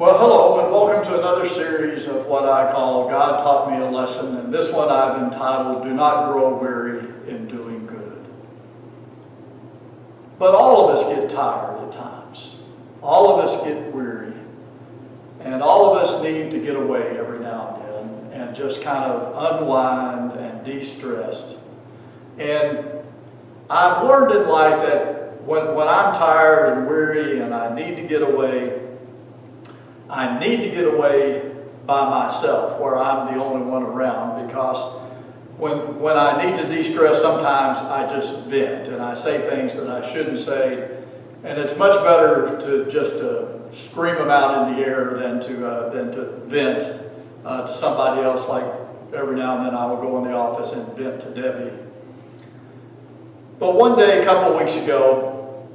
Well, hello, and welcome to another series of what I call God Taught Me a Lesson, and this one I've entitled, Do Not Grow Weary in Doing Good. But all of us get tired at times. All of us get weary. And all of us need to get away every now and then and just kind of unwind and de-stress. And I've learned in life that when I'm tired and weary and I need to get away, I need to get away by myself where I'm the only one around, because when I need to de-stress, sometimes I just vent and I say things that I shouldn't say, and it's much better to just scream them out in the air than to vent to somebody else. Like every now and then I will go in the office and vent to Debbie. But one day a couple of weeks ago,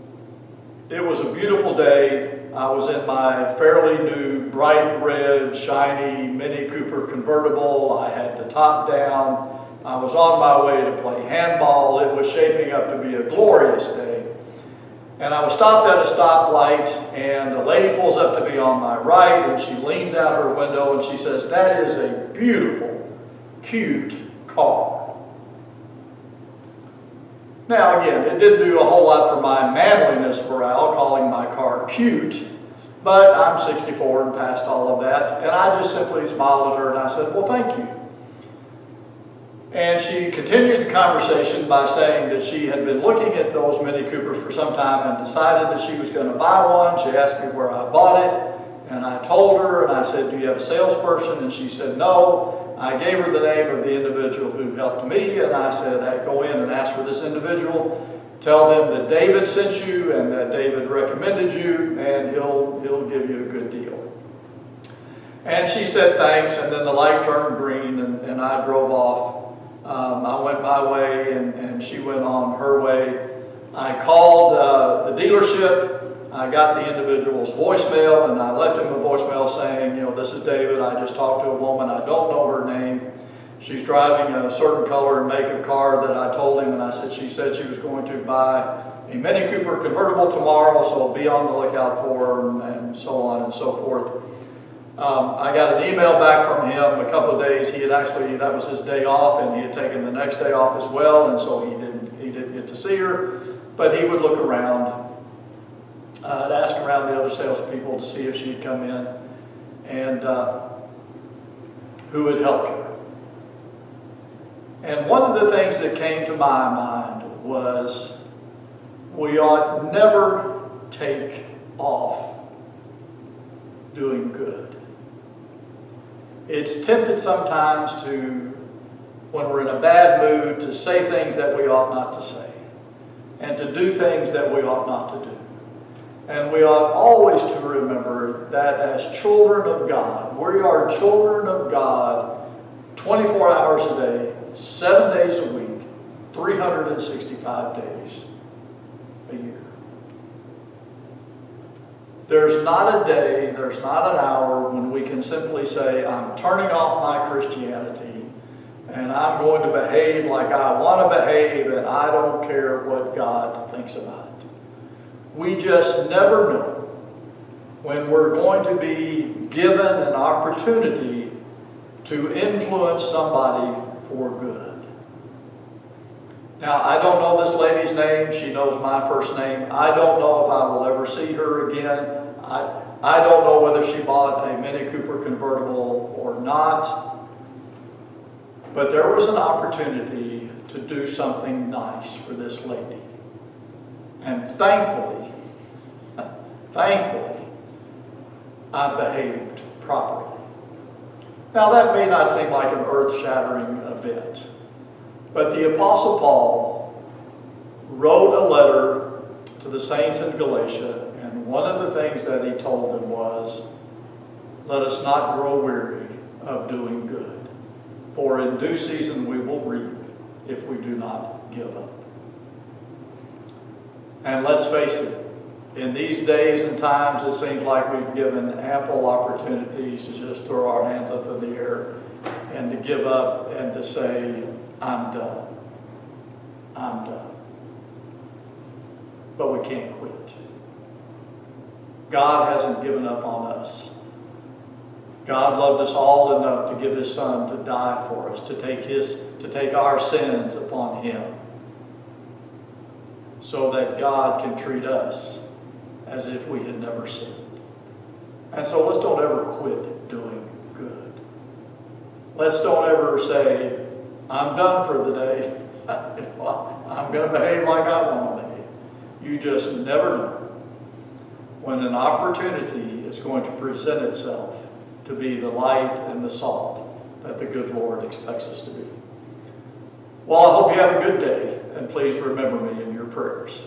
it was a beautiful day. I was in my fairly new, bright red, shiny Mini Cooper convertible. I had the top down. I was on my way to play handball. It was shaping up to be a glorious day. And I was stopped at a stoplight, and a lady pulls up to me on my right, and she leans out her window and she says, "That is a beautiful, cute car." Now again, it didn't do a whole lot for my manliness morale, calling my car cute, but I'm 64 and past all of that, and I just simply smiled at her and I said, "Well, thank you." And she continued the conversation by saying that she had been looking at those Mini Coopers for some time and decided that she was going to buy one. She asked me where I bought it, and I told her, and I said, "Do you have a salesperson?" And she said, "No." I gave her the name of the individual who helped me, and I said, "Hey, go in and ask for this individual. Tell them that David sent you and that David recommended you, and he'll give you a good deal." And she said thanks, and then the light turned green, and I drove off. I went my way, and she went on her way. I called the dealership. I got the individual's voicemail, and I left him a voicemail saying, "This is David. I just talked to a woman. I don't know her name. She's driving a certain color and make of car that I told him," and I said, she said she was going to buy a Mini Cooper convertible tomorrow, so be on the lookout for her, and so on and so forth. I got an email back from him a couple of days. He had actually, that was his day off, and he had taken the next day off as well, and so he didn't get to see her, but he would look around. I'd ask around the other salespeople to see if she'd come in and who had helped her. And one of the things that came to my mind was we ought never take off doing good. It's tempted sometimes to, when we're in a bad mood, to say things that we ought not to say and to do things that we ought not to do. And we ought always to remember that as children of God, we are children of God 24 hours a day, 7 days a week, 365 days a year. There's not a day, there's not an hour when we can simply say, "I'm turning off my Christianity and I'm going to behave like I want to behave, and I don't care what God thinks about it." We just never know when we're going to be given an opportunity to influence somebody for good. Now, I don't know this lady's name. She knows my first name. I don't know if I will ever see her again. I don't know whether she bought a Mini Cooper convertible or not. But there was an opportunity to do something nice for this lady. And thankfully, I behaved properly. Now, that may not seem like an earth-shattering event, but the Apostle Paul wrote a letter to the saints in Galatia, and one of the things that he told them was, "Let us not grow weary of doing good, for in due season we will reap if we do not give up." And let's face it, in these days and times, it seems like we've given ample opportunities to just throw our hands up in the air and to give up and to say, "I'm done. I'm done." But we can't quit. God hasn't given up on us. God loved us all enough to give his Son to die for us, to take our sins upon him, so that God can treat us as if we had never sinned. And so let's don't ever quit doing good. Let's don't ever say, I'm done for the day. I'm going to behave like I want to behave. You just never know when an opportunity is going to present itself to be the light and the salt that the good Lord expects us to be. Well, I hope you have a good day, and please remember me in your prayers.